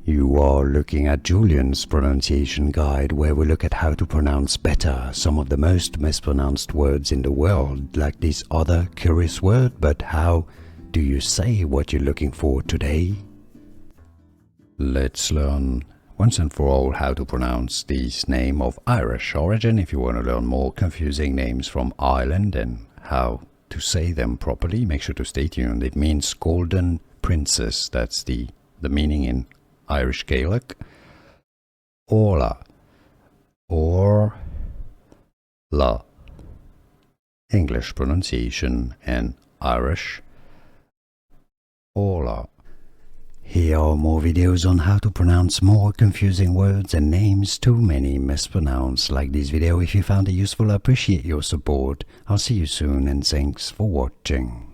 You are looking at Julian's pronunciation guide, where we look at how to pronounce better some of the most mispronounced words in the world, like this other curious word. But how do you say what you're looking for today? Let's learn once and for all how to pronounce this name of Irish origin. If you want to learn more confusing names from Ireland and how to say them properly, make sure to stay tuned. It means golden princess. That's the meaning in Irish Gaelic. Orla, or la. English pronunciation and Irish Orla. Here are more videos on how to pronounce more confusing words and names too many mispronounced. Like this video if you found it useful. I appreciate your support. I'll see you soon and thanks for watching.